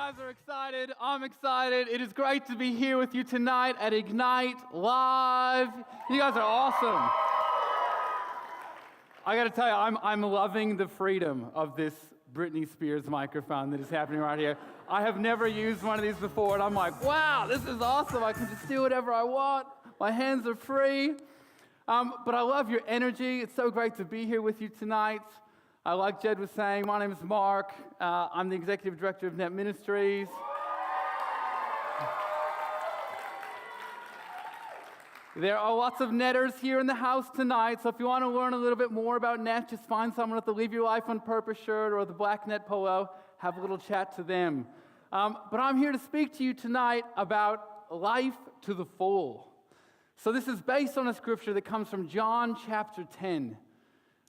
guys are excited. I'm excited. It is great to be here with you tonight at Ignite Live. You guys are awesome. I got to tell you, I'm loving the freedom of this Britney Spears microphone that is happening right here. I have never used one of these before, and I'm like, wow, this is awesome. I can just do whatever I want. My hands are free. But I love your energy. It's so great to be here with you tonight. Like Jed was saying, my name is Mark. I'm the Executive Director of Net Ministries. There are lots of netters here in the house tonight, so if you want to learn a little bit more about net, just find someone with the Live Your Life on Purpose shirt or the black net polo, have a little chat to them. But I'm here to speak to you tonight about life to the full. So this is based on a scripture that comes from John chapter 10.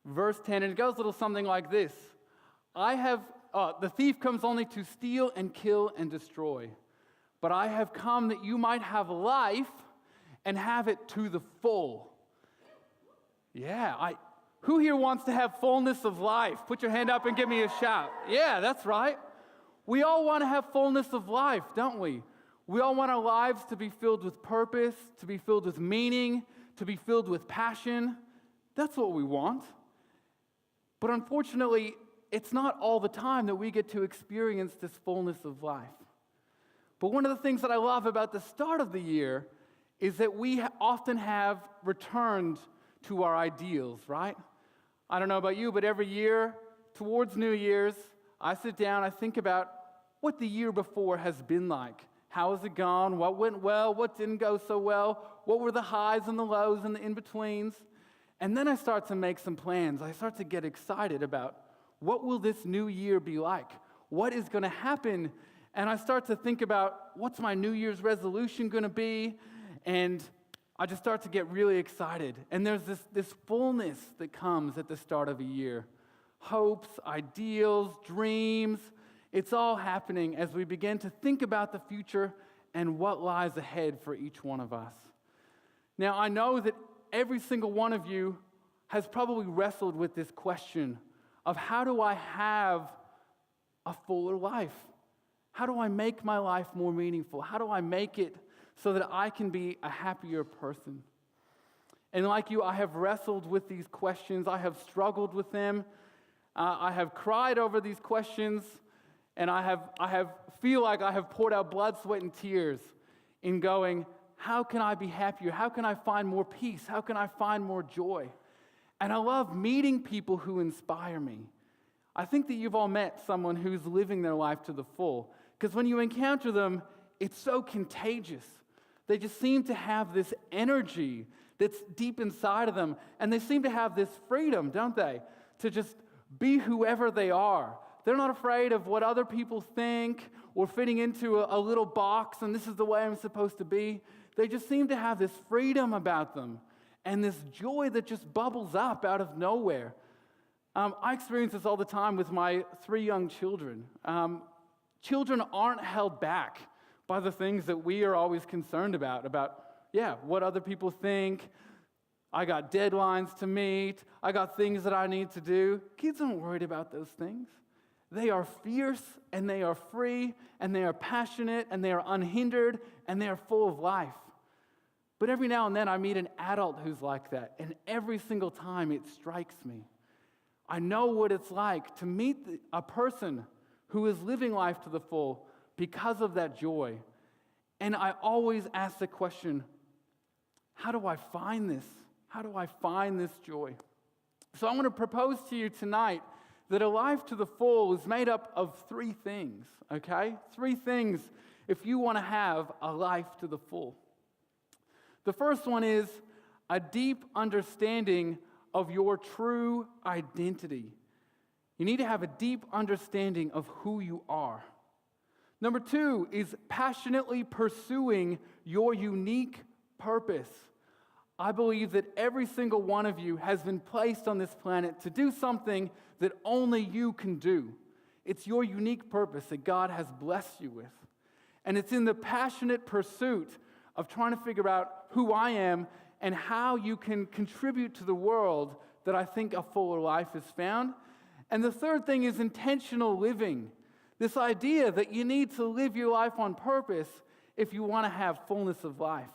Verse 10, and it goes a little something like this. The thief comes only to steal and kill and destroy. But I have come that you might have life and have it to the full. Yeah, who here wants to have fullness of life? Put your hand up and give me a shout. Yeah, that's right. We all want to have fullness of life, don't we? We all want our lives to be filled with purpose, to be filled with meaning, to be filled with passion. That's what we want. But unfortunately, it's not all the time that we get to experience this fullness of life. But one of the things that I love about the start of the year is that we often have returned to our ideals, right? I don't know about you, but every year towards New Year's, I sit down, I think about what the year before has been like. How has it gone? What went well? What didn't go so well? What were the highs and the lows and the in-betweens? And then I start to make some plans. I start to get excited about what will this new year be like? What is going to happen? And I start to think about what's my New Year's resolution going to be? And I just start to get really excited. And there's this fullness that comes at the start of a year. Hopes, ideals, dreams. It's all happening as we begin to think about the future and what lies ahead for each one of us. Now, I know that every single one of you has probably wrestled with this question of how do I have a fuller life? How do I make my life more meaningful? How do I make it so that I can be a happier person? And like you, I have wrestled with these questions. I have struggled with them. I have cried over these questions, and I feel like I have poured out blood, sweat, and tears in going, how can I be happier? How can I find more peace? How can I find more joy? And I love meeting people who inspire me. I think that you've all met someone who's living their life to the full, because when you encounter them, it's so contagious. They just seem to have this energy that's deep inside of them, and they seem to have this freedom, don't they, to just be whoever they are. They're not afraid of what other people think or fitting into a little box, and this is the way I'm supposed to be. They just seem to have this freedom about them and this joy that just bubbles up out of nowhere. I experience this all the time with my 3 young children. Children aren't held back by the things that we are always concerned about, what other people think. I got deadlines to meet. I got things that I need to do. Kids aren't worried about those things. They are fierce, and they are free, and they are passionate, and they are unhindered, and they are full of life. But every now and then I meet an adult who's like that, and every single time it strikes me. I know what it's like to meet a person who is living life to the full because of that joy. And I always ask the question, how do I find this? How do I find this joy? So I want to propose to you tonight that a life to the full is made up of 3 things, okay? 3 things if you want to have a life to the full. The first one is a deep understanding of your true identity. You need to have a deep understanding of who you are. Number 2 is passionately pursuing your unique purpose. I believe that every single one of you has been placed on this planet to do something that only you can do. It's your unique purpose that God has blessed you with. And it's in the passionate pursuit of trying to figure out who I am and how you can contribute to the world that I think a fuller life is found. And the third thing is intentional living. This idea that you need to live your life on purpose if you want to have fullness of life.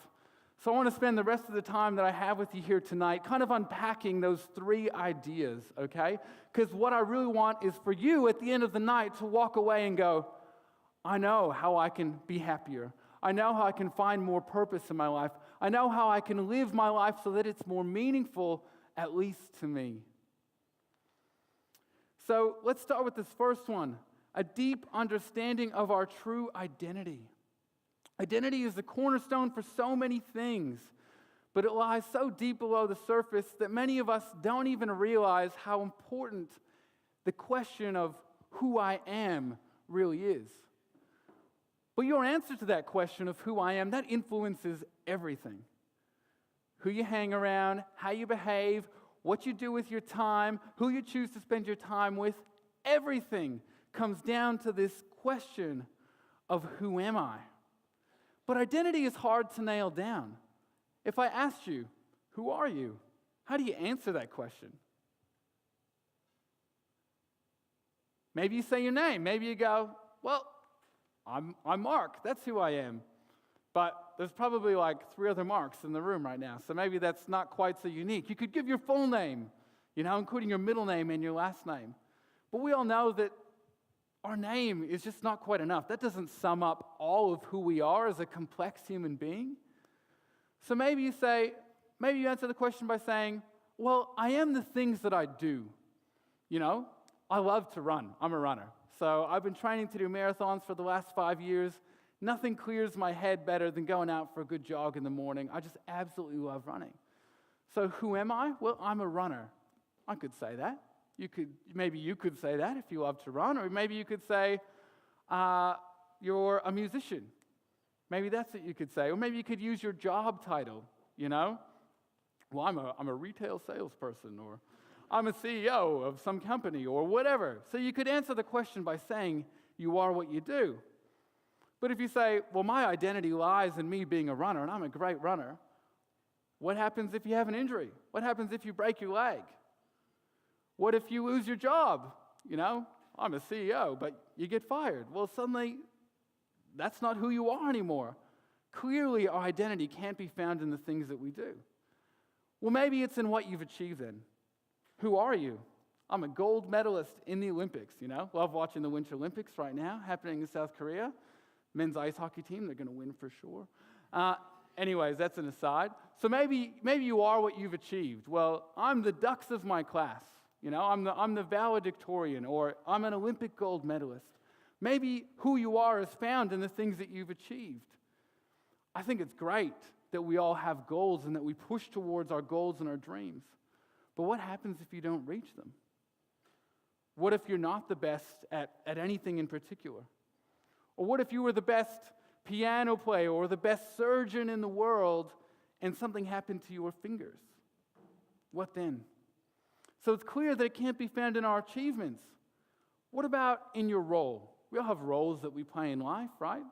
So I want to spend the rest of the time that I have with you here tonight kind of unpacking those three ideas, okay? Because what I really want is for you at the end of the night to walk away and go, I know how I can be happier. I know how I can find more purpose in my life. I know how I can live my life so that it's more meaningful, at least to me. So let's start with this first one, a deep understanding of our true identity. Identity is the cornerstone for so many things, but it lies so deep below the surface that many of us don't even realize how important the question of who I am really is. But your answer to that question of who I am, that influences everything. Who you hang around, how you behave, what you do with your time, who you choose to spend your time with, everything comes down to this question of who am I? But identity is hard to nail down. If I asked you, who are you? How do you answer that question? Maybe you say your name. Maybe you go, well, I'm Mark. That's who I am. But there's probably like 3 other Marks in the room right now, so maybe that's not quite so unique. You could give your full name, including your middle name and your last name. But we all know that our name is just not quite enough. That doesn't sum up all of who we are as a complex human being. So maybe you answer the question by saying, well, I am the things that I do. I love to run. I'm a runner. So I've been training to do marathons for the last 5 years. Nothing clears my head better than going out for a good jog in the morning. I just absolutely love running. So who am I? Well, I'm a runner. I could say that. Maybe you could say that if you love to run, or maybe you could say you're a musician. Maybe that's what you could say, or maybe you could use your job title. Well, I'm a retail salesperson, or I'm a CEO of some company, or whatever. So you could answer the question by saying you are what you do. But if you say, well, my identity lies in me being a runner, and I'm a great runner, what happens if you have an injury? What happens if you break your leg? What if you lose your job? I'm a CEO, but you get fired. Well, suddenly, that's not who you are anymore. Clearly, our identity can't be found in the things that we do. Well, maybe it's in what you've achieved then. Who are you? I'm a gold medalist in the Olympics, Love watching the Winter Olympics right now, happening in South Korea. Men's ice hockey team, they're going to win for sure. Anyways, that's an aside. So maybe you are what you've achieved. Well, I'm the Ducks of my class. I'm the valedictorian, or I'm an Olympic gold medalist. Maybe who you are is found in the things that you've achieved. I think it's great that we all have goals and that we push towards our goals and our dreams. But what happens if you don't reach them? What if you're not the best at anything in particular? Or what if you were the best piano player or the best surgeon in the world and something happened to your fingers? What then? So it's clear that it can't be found in our achievements. What about in your role? We all have roles that we play in life, right?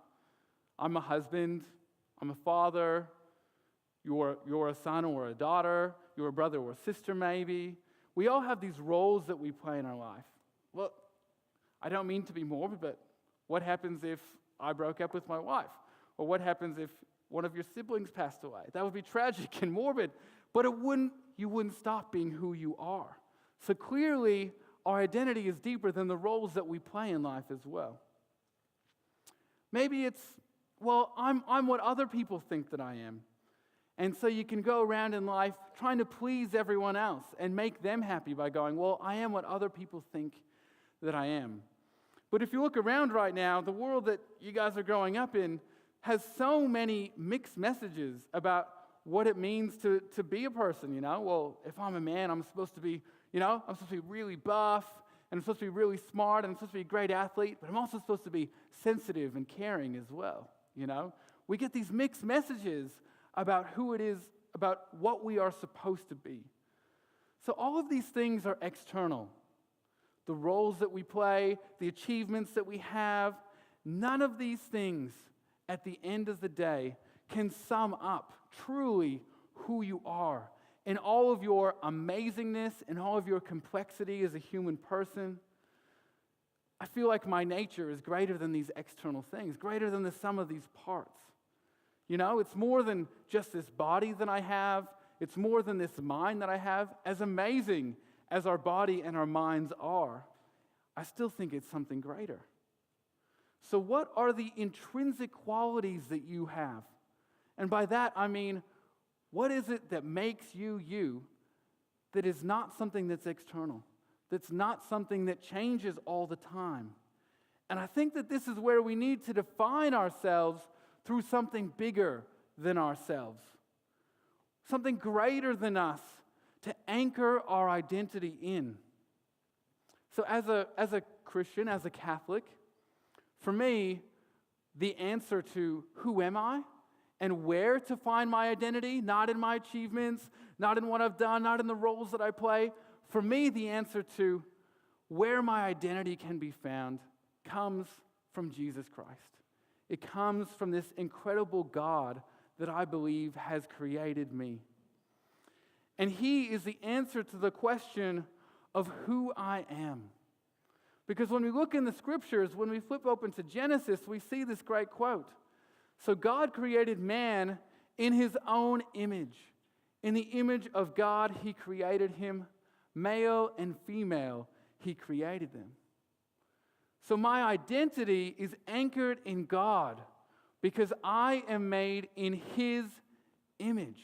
I'm a husband. I'm a father. You're a son or a daughter. You're a brother or a sister, maybe. We all have these roles that we play in our life. Well, I don't mean to be morbid, but what happens if I broke up with my wife? Or what happens if one of your siblings passed away? That would be tragic and morbid, but you wouldn't stop being who you are. So clearly, our identity is deeper than the roles that we play in life as well. Maybe it's, well, I'm what other people think that I am. And so you can go around in life trying to please everyone else and make them happy by going, well, I am what other people think that I am. But if you look around right now, the world that you guys are growing up in has so many mixed messages about what it means to be a person, Well, if I'm a man, I'm supposed to be, I'm supposed to be really buff, and I'm supposed to be really smart, and I'm supposed to be a great athlete, but I'm also supposed to be sensitive and caring as well, We get these mixed messages about who it is, about what we are supposed to be. So all of these things are external. The roles that we play, the achievements that we have, none of these things at the end of the day can sum up truly who you are in all of your amazingness and all of your complexity as a human person. I feel like my nature is greater than these external things, greater than the sum of these parts. You know, it's more than just this body that I have. It's more than this mind that I have. As amazing as our body and our minds are, I still think it's something greater. So what are the intrinsic qualities that you have? And by that, I mean, what is it that makes you you that is not something that's external, that's not something that changes all the time? And I think that this is where we need to define ourselves through something bigger than ourselves, something greater than us to anchor our identity in. So as a Christian, as a Catholic, for me, the answer to who am I and where to find my identity, not in my achievements, not in what I've done, not in the roles that I play, for me, the answer to where my identity can be found comes from Jesus Christ. It comes from this incredible God that I believe has created me. And He is the answer to the question of who I am. Because when we look in the Scriptures, when we flip open to Genesis, we see this great quote. So God created man in His own image. In the image of God, He created him. Male and female, He created them. So my identity is anchored in God because I am made in His image.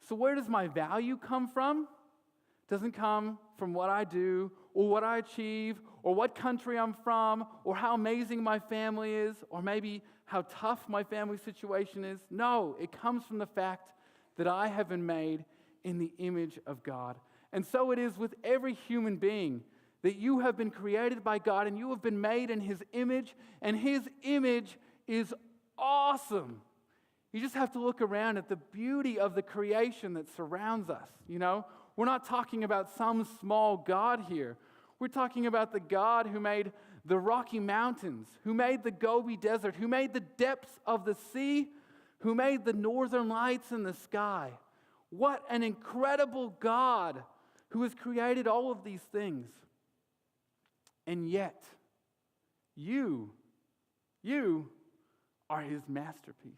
So where does my value come from? It doesn't come from what I do or what I achieve or what country I'm from or how amazing my family is or maybe how tough my family situation is. No, it comes from the fact that I have been made in the image of God. And so it is with every human being that you have been created by God and you have been made in His image, and His image is awesome. You just have to look around at the beauty of the creation that surrounds us, you know? We're not talking about some small God here. We're talking about the God who made the Rocky Mountains, who made the Gobi Desert, who made the depths of the sea, who made the northern lights in the sky. What an incredible God who has created all of these things. And yet, you are His masterpiece.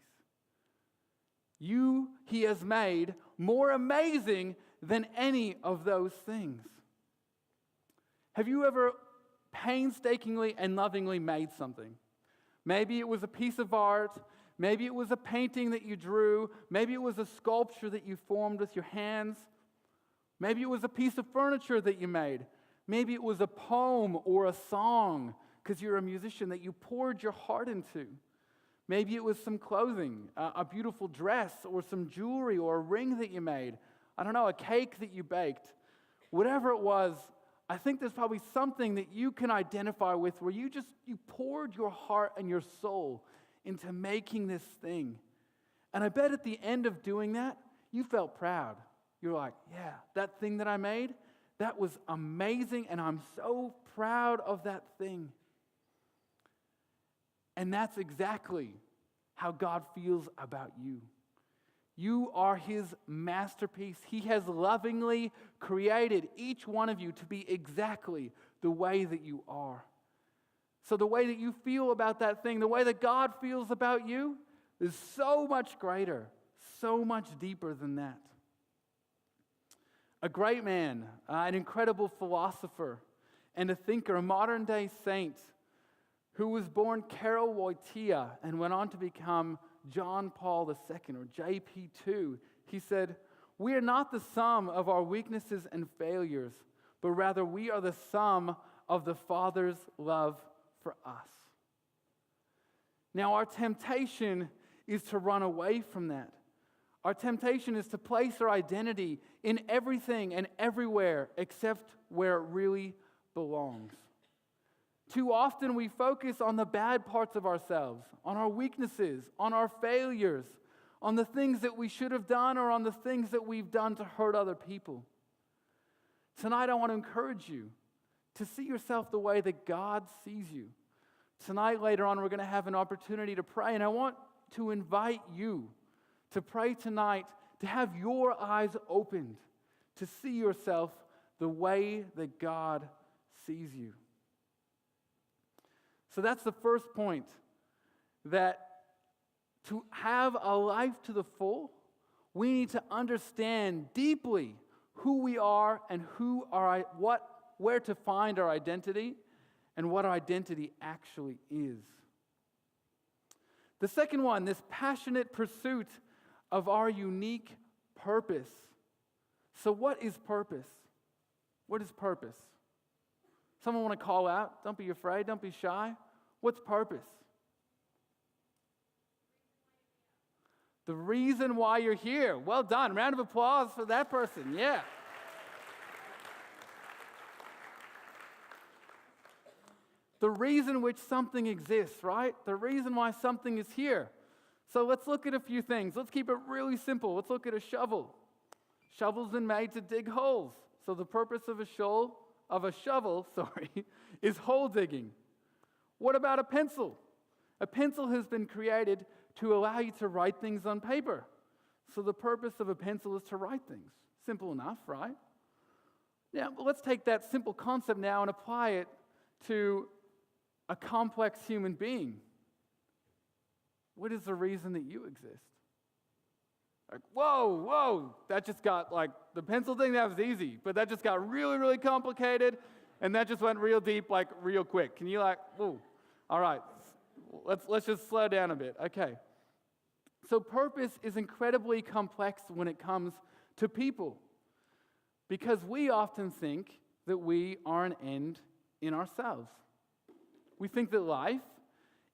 He has made more amazing than any of those things. Have you ever painstakingly and lovingly made something? Maybe it was a piece of art, maybe it was a painting that you drew, maybe it was a sculpture that you formed with your hands, maybe it was a piece of furniture that you made. Maybe it was a poem or a song, because you're a musician, that you poured your heart into. Maybe it was some clothing, a beautiful dress, or some jewelry, or a ring that you made. I don't know, a cake that you baked. Whatever it was, I think there's probably something that you can identify with where you poured your heart and your soul into making this thing. And I bet at the end of doing that, you felt proud. You're like, yeah, that thing that I made, that was amazing, and I'm so proud of that thing. And that's exactly how God feels about you. You are His masterpiece. He has lovingly created each one of you to be exactly the way that you are. So the way that you feel about that thing, the way that God feels about you, is so much greater, so much deeper than that. A great man, an incredible philosopher, and a thinker, a modern-day saint who was born Karol Wojtyła and went on to become John Paul II, or JP2. He said, "We are not the sum of our weaknesses and failures, but rather we are the sum of the Father's love for us." Now, our temptation is to run away from that. Our temptation is to place our identity in everything and everywhere except where it really belongs. Too often we focus on the bad parts of ourselves, on our weaknesses, on our failures, on the things that we should have done or on the things that we've done to hurt other people. Tonight I want to encourage you to see yourself the way that God sees you. Tonight, later on, we're going to have an opportunity to pray, and I want to invite you to pray tonight, to have your eyes opened, to see yourself the way that God sees you. So that's the first point, that to have a life to the full, we need to understand deeply who we are and where to find our identity and what our identity actually is. The second one, this passionate pursuit of our unique purpose. So what is purpose? What is purpose? Someone want to call out? Don't be afraid, don't be shy. What's purpose? The reason why you're here. Well done. Round of applause for that person. Yeah. The reason which something exists, right? The reason why something is here. So let's look at a few things. Let's keep it really simple. Let's look at a shovel. Shovel's been made to dig holes. So the purpose of a shovel, is hole digging. What about a pencil? A pencil has been created to allow you to write things on paper. So the purpose of a pencil is to write things. Simple enough, right? Now, let's take that simple concept now and apply it to a complex human being. What is the reason that you exist? Like, whoa, that just got, like, the pencil thing, that was easy, but that just got really, really complicated, and that just went real deep, like, real quick. Can you, like, whoa, all right, let's just slow down a bit. Okay. So purpose is incredibly complex when it comes to people, because we often think that we are an end in ourselves. We think that life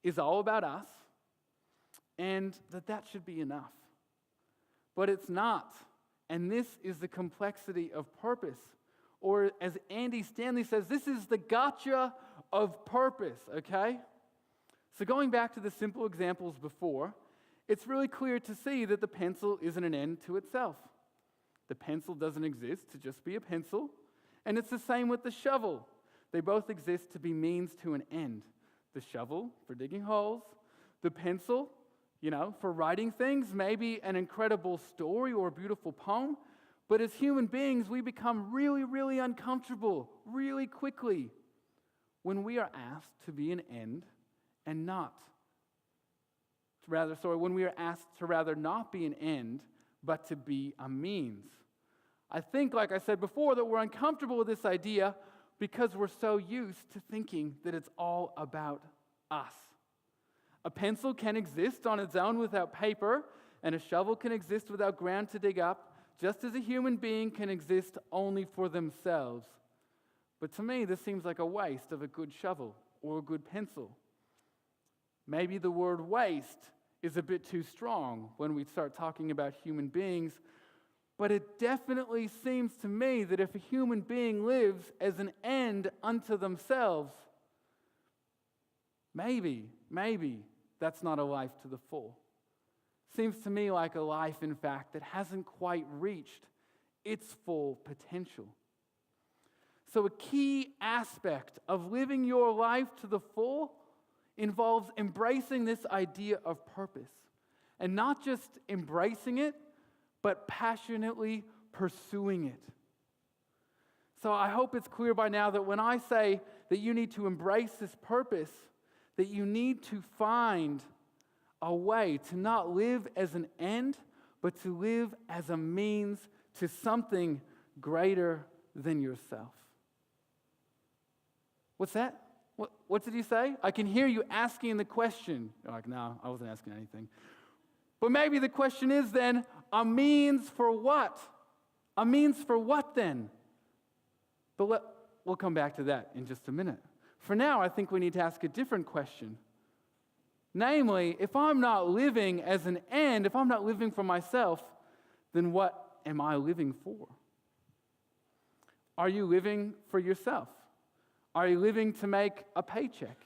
is all about us, and that should be enough. But it's not. And this is the complexity of purpose. Or as Andy Stanley says, this is the gotcha of purpose, okay? So going back to the simple examples before, it's really clear to see that the pencil isn't an end to itself. The pencil doesn't exist to just be a pencil. And it's the same with the shovel. They both exist to be means to an end. The shovel for digging holes, the pencil, for writing things, maybe an incredible story or a beautiful poem. But as human beings, we become really, really uncomfortable really quickly when we are asked to be an end and when we are asked to rather not be an end, but to be a means. I think, like I said before, that we're uncomfortable with this idea because we're so used to thinking that it's all about us. A pencil can exist on its own without paper, and a shovel can exist without ground to dig up, just as a human being can exist only for themselves. But to me, this seems like a waste of a good shovel or a good pencil. Maybe the word waste is a bit too strong when we start talking about human beings, but it definitely seems to me that if a human being lives as an end unto themselves, maybe that's not a life to the full. Seems to me like a life, in fact, that hasn't quite reached its full potential. So a key aspect of living your life to the full involves embracing this idea of purpose. And not just embracing it, but passionately pursuing it. So I hope it's clear by now that when I say that you need to embrace this purpose, that you need to find a way to not live as an end, but to live as a means to something greater than yourself. What's that? What did he say? I can hear you asking the question. You're like, no, I wasn't asking anything. But maybe the question is then, a means for what? A means for what then? But we'll come back to that in just a minute. For now, I think we need to ask a different question. Namely, if I'm not living as an end, if I'm not living for myself, then what am I living for? Are you living for yourself? Are you living to make a paycheck?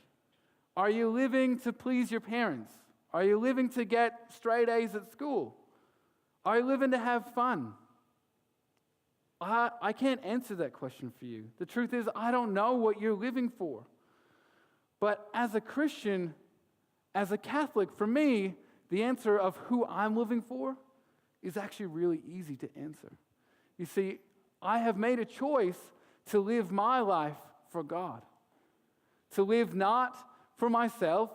Are you living to please your parents? Are you living to get straight A's at school? Are you living to have fun? I can't answer that question for you. The truth is, I don't know what you're living for. But as a Christian, as a Catholic, for me, the answer of who I'm living for is actually really easy to answer. You see, I have made a choice to live my life for God. To live not for myself,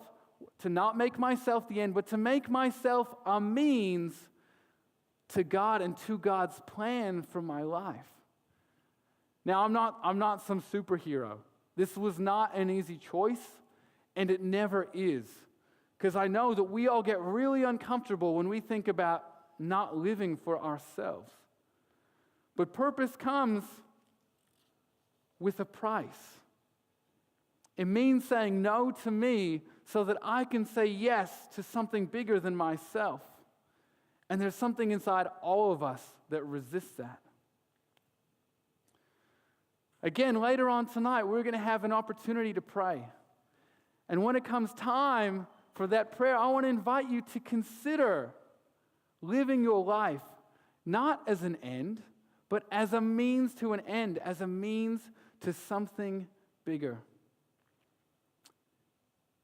to not make myself the end, but to make myself a means to God and to God's plan for my life. Now, I'm not some superhero. This was not an easy choice, and it never is. Because I know that we all get really uncomfortable when we think about not living for ourselves. But purpose comes with a price. It means saying no to me so that I can say yes to something bigger than myself. And there's something inside all of us that resists that. Again, later on tonight, we're going to have an opportunity to pray. And when it comes time for that prayer, I want to invite you to consider living your life not as an end, but as a means to an end, as a means to something bigger.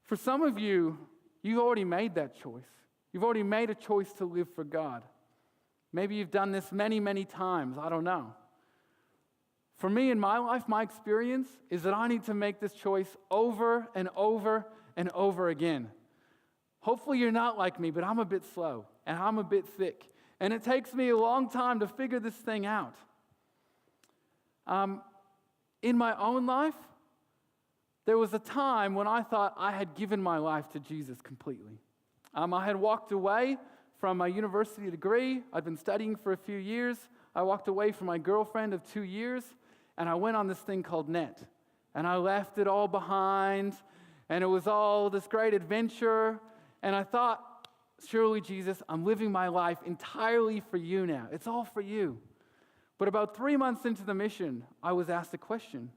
For some of you, you've already made that choice. You've already made a choice to live for God. Maybe you've done this many, many times. I don't know. For me in my life, my experience is that I need to make this choice over and over and over again. Hopefully you're not like me, but I'm a bit slow and I'm a bit thick. And it takes me a long time to figure this thing out. In my own life, there was a time when I thought I had given my life to Jesus completely. I had walked away from my university degree. I'd been studying for a few years. I walked away from my girlfriend of 2 years, and I went on this thing called NET. And I left it all behind, and it was all this great adventure. And I thought, surely, Jesus, I'm living my life entirely for you now. It's all for you. But about 3 months into the mission, I was asked a question.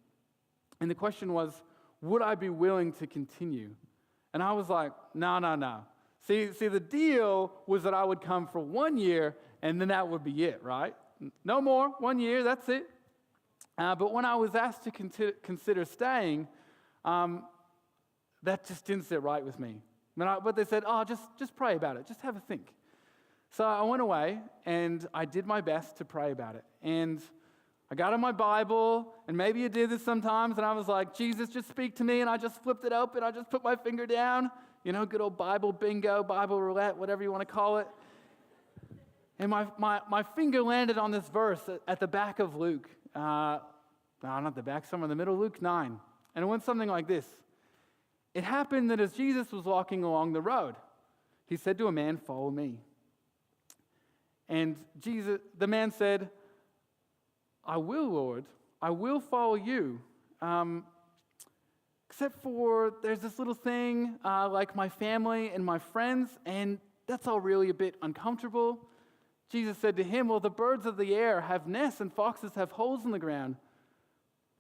And the question was, would I be willing to continue? And I was like, no. See, the deal was that I would come for 1 year, and then that would be it, right? No more, 1 year, that's it. But when I was asked to consider staying, that just didn't sit right with me. But they said, just pray about it, just have a think. So I went away, and I did my best to pray about it. And I got on my Bible, and maybe you did this sometimes, and I was like, Jesus, just speak to me, and I just flipped it open, I just put my finger down, good old Bible bingo, Bible roulette, whatever you want to call it. And my finger landed on this verse at the back of Luke. No, not the back, somewhere in the middle, Luke 9. And it went something like this. It happened that as Jesus was walking along the road, he said to a man, follow me. And the man said, I will, Lord, I will follow you. Except for there's this little thing like my family and my friends, and that's all really a bit uncomfortable. Jesus said to him, well, the birds of the air have nests and foxes have holes in the ground.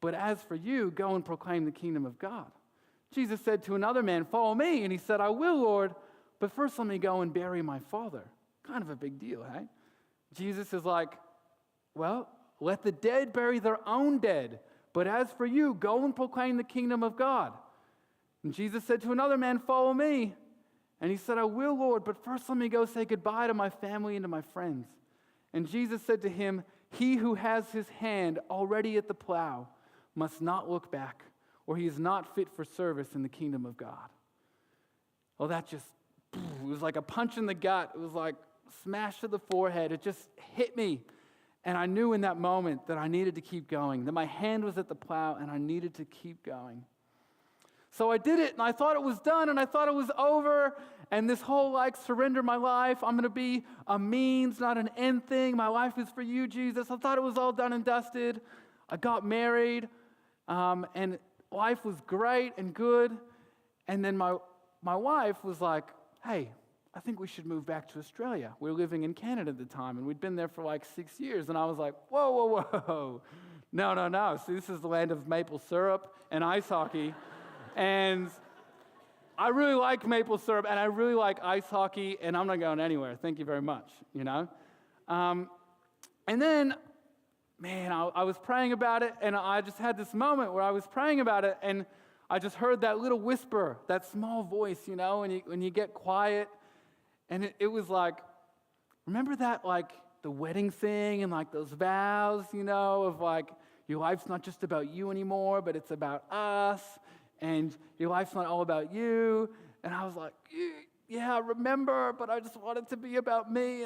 But as for you, go and proclaim the kingdom of God. Jesus said to another man, follow me. And he said, I will, Lord, but first let me go and bury my father. Kind of a big deal, hey? Jesus is like, well, let the dead bury their own dead. But as for you, go and proclaim the kingdom of God. And Jesus said to another man, follow me. And he said, I will, Lord, but first let me go say goodbye to my family and to my friends. And Jesus said to him, he who has his hand already at the plow must not look back, or he is not fit for service in the kingdom of God. Well, it was like a punch in the gut. It was like smash to the forehead. It just hit me. And I knew in that moment that I needed to keep going, that my hand was at the plow and I needed to keep going. So I did it, and I thought it was done, and I thought it was over, and this whole surrender my life, I'm going to be a means, not an end thing. My life is for you, Jesus. I thought it was all done and dusted. I got married, and life was great and good. And then my wife was like, hey, I think we should move back to Australia. We were living in Canada at the time, and we'd been there for 6 years. And I was like, whoa. No. See, this is the land of maple syrup and ice hockey. And I really like maple syrup, and I really like ice hockey, and I'm not going anywhere. Thank you very much, And then, I was praying about it, and I just had this moment where I was praying about it, and I just heard that little whisper, that small voice, when you get quiet. And it was like, remember that, the wedding thing and, those vows, of, your life's not just about you anymore, but it's about us. and your life's not all about you. And I was like, yeah, I remember, but I just want it to be about me.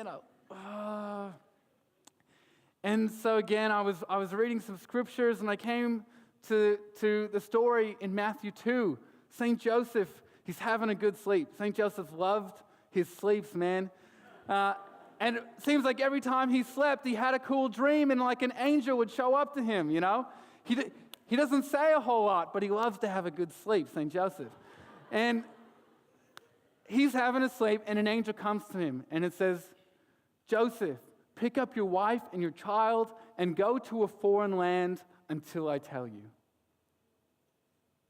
And so again, I was reading some scriptures, and I came to the story in Matthew 2. St. Joseph, he's having a good sleep. St. Joseph loved his sleeps, man. And it seems like every time he slept, he had a cool dream, and like an angel would show up to him, you know? He doesn't say a whole lot, but he loves to have a good sleep, St. Joseph. And he's having a sleep, and an angel comes to him, and it says, Joseph, pick up your wife and your child and go to a foreign land until I tell you.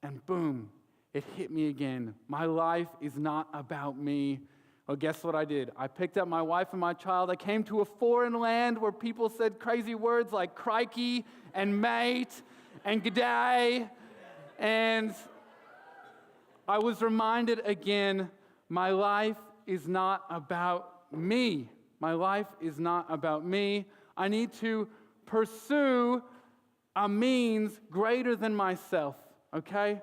And boom, it hit me again. My life is not about me. Well, guess what I did? I picked up my wife and my child. I came to a foreign land where people said crazy words like crikey and mate and g'day. And I was reminded again, my life is not about me. My life is not about me. I need to pursue a means greater than myself, okay?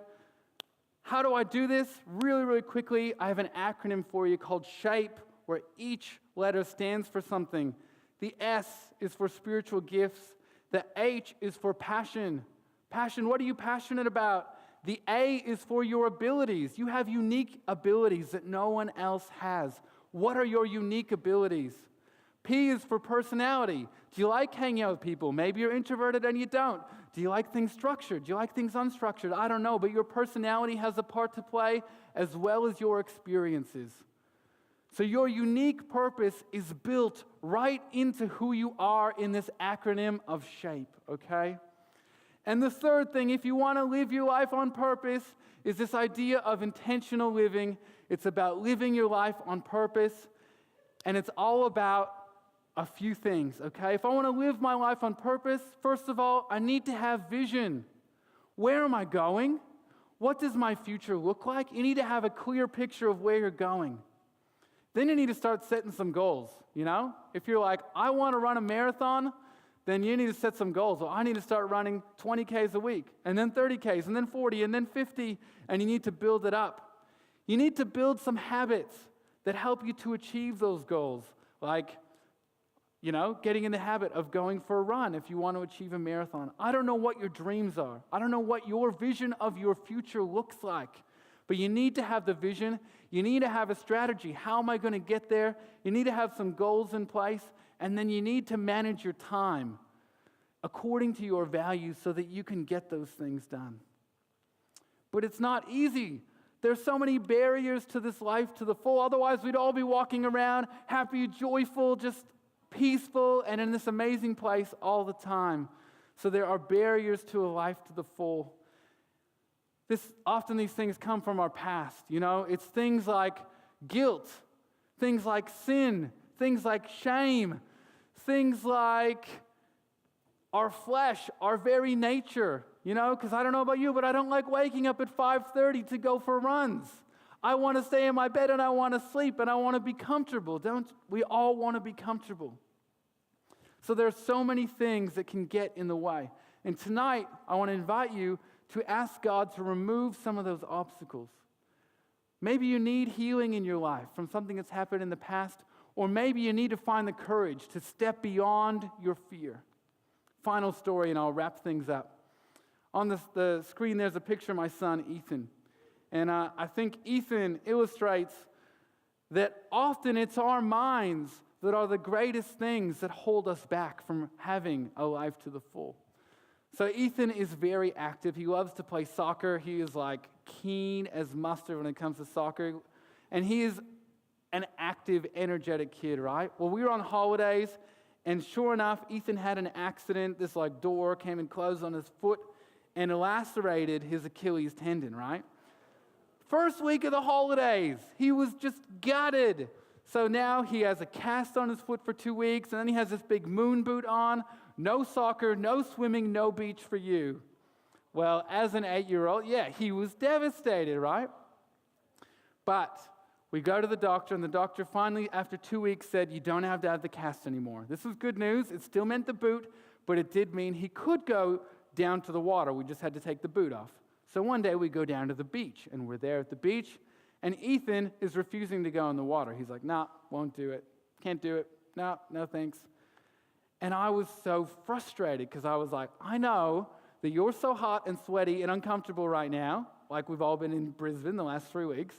How do I do this? Really, really quickly, I have an acronym for you called SHAPE, where each letter stands for something. The S is for spiritual gifts. The H is for passion. Passion, what are you passionate about? The A is for your abilities. You have unique abilities that no one else has. What are your unique abilities? P is for personality. Do you like hanging out with people? Maybe you're introverted and you don't. Do you like things structured? Do you like things unstructured? I don't know, but your personality has a part to play as well as your experiences. So your unique purpose is built right into who you are in this acronym of SHAPE, okay? And the third thing, if you want to live your life on purpose, is this idea of intentional living. It's about living your life on purpose, and it's all about a few things, okay? If I want to live my life on purpose, first of all, I need to have vision. Where am I going? What does my future look like? You need to have a clear picture of where you're going. Then you need to start setting some goals, you know? If you're like, I want to run a marathon, then you need to set some goals. Well, I need to start running 20 Ks a week, and then 30 Ks, and then 40, and then 50, and you need to build it up. You need to build some habits that help you to achieve those goals, like, you know, getting in the habit of going for a run if you want to achieve a marathon. I don't know what your dreams are. I don't know what your vision of your future looks like, but you need to have the vision. You need to have a strategy. How am I going to get there? You need to have some goals in place, and then you need to manage your time according to your values so that you can get those things done. But it's not easy. There's so many barriers to this life to the full. Otherwise, we'd all be walking around happy, joyful, just peaceful, and in this amazing place all the time. So there are barriers to a life to the full. Often these things come from our past, you know? It's things like guilt, things like sin, things like shame, things like our flesh, our very nature, you know? Because I don't know about you, but I don't like waking up at 5:30 to go for runs. I want to stay in my bed and I want to sleep and I want to be comfortable. Don't we all want to be comfortable? So there's so many things that can get in the way. And tonight, I want to invite you to ask God to remove some of those obstacles. Maybe you need healing in your life from something that's happened in the past, or maybe you need to find the courage to step beyond your fear. Final story, and I'll wrap things up. On the screen, there's a picture of my son, Ethan. And I think Ethan illustrates that often it's our minds that are the greatest things that hold us back from having a life to the full. So Ethan is very active. He loves to play soccer. He is like keen as mustard when it comes to soccer. And he is an active, energetic kid, right? Well, we were on holidays, and sure enough, Ethan had an accident. This like door came and closed on his foot and lacerated his Achilles tendon, right? First week of the holidays, he was just gutted. So now he has a cast on his foot for 2 weeks, and then he has this big moon boot on. No soccer, no swimming, no beach for you. Well, as an 8-year-old, yeah, he was devastated, right? But we go to the doctor, and the doctor finally, after 2 weeks, said, you don't have to have the cast anymore. This was good news. It still meant the boot, but it did mean he could go down to the water. We just had to take the boot off. So one day we go down to the beach, and we're there at the beach, and Ethan is refusing to go in the water. He's like, nah, won't do it. Can't do it. No thanks. And I was so frustrated because I was like, I know that you're so hot and sweaty and uncomfortable right now, like we've all been in Brisbane the last 3 weeks.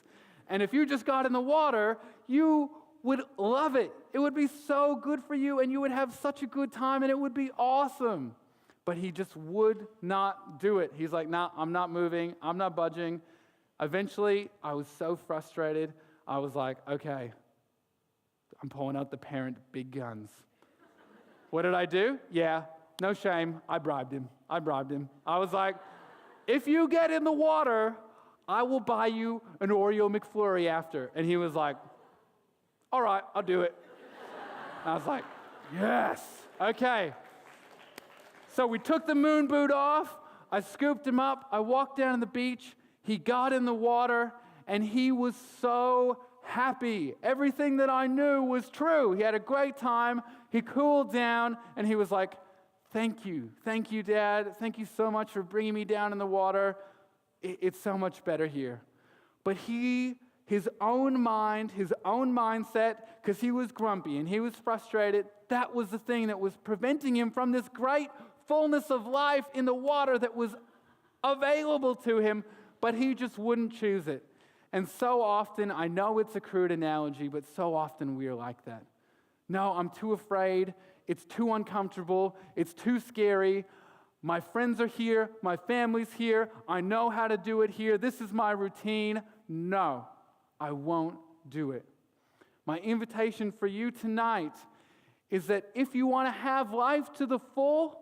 And if you just got in the water, you would love it. It would be so good for you, and you would have such a good time, and it would be awesome. But he just would not do it. He's like, nah, I'm not moving. I'm not budging. Eventually, I was so frustrated. I was like, okay, I'm pulling out the parent big guns. What did I do? Yeah, no shame. I bribed him. I was like, if you get in the water, I will buy you an Oreo McFlurry after. And he was like, all right, I'll do it. And I was like, yes, okay. So we took the moon boot off. I scooped him up. I walked down to the beach. He got in the water, and he was so happy. Everything that I knew was true. He had a great time. He cooled down, and he was like, thank you, Dad. Thank you so much for bringing me down in the water. It's so much better here. But his own mind, his own mindset, because he was grumpy and he was frustrated, that was the thing that was preventing him from this great fullness of life in the water that was available to him, but he just wouldn't choose it. And so often, I know it's a crude analogy, but so often we are like that. No, I'm too afraid. It's too uncomfortable. It's too scary. My friends are here. My family's here. I know how to do it here. This is my routine. No, I won't do it. My invitation for you tonight is that if you want to have life to the full,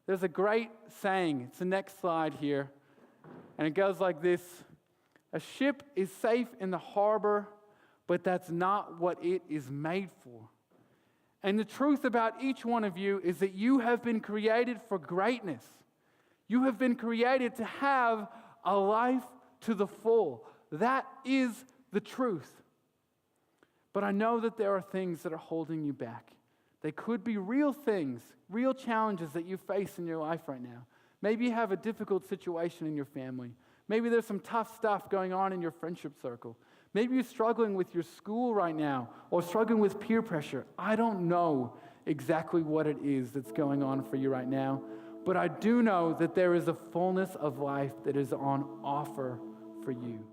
there's a great saying. It's the next slide here. And it goes like this. A ship is safe in the harbor, but that's not what it is made for. And the truth about each one of you is that you have been created for greatness. You have been created to have a life to the full. That is the truth. But I know that there are things that are holding you back. They could be real things, real challenges that you face in your life right now. Maybe you have a difficult situation in your family. Maybe there's some tough stuff going on in your friendship circle. Maybe you're struggling with your school right now or struggling with peer pressure. I don't know exactly what it is that's going on for you right now, but I do know that there is a fullness of life that is on offer for you.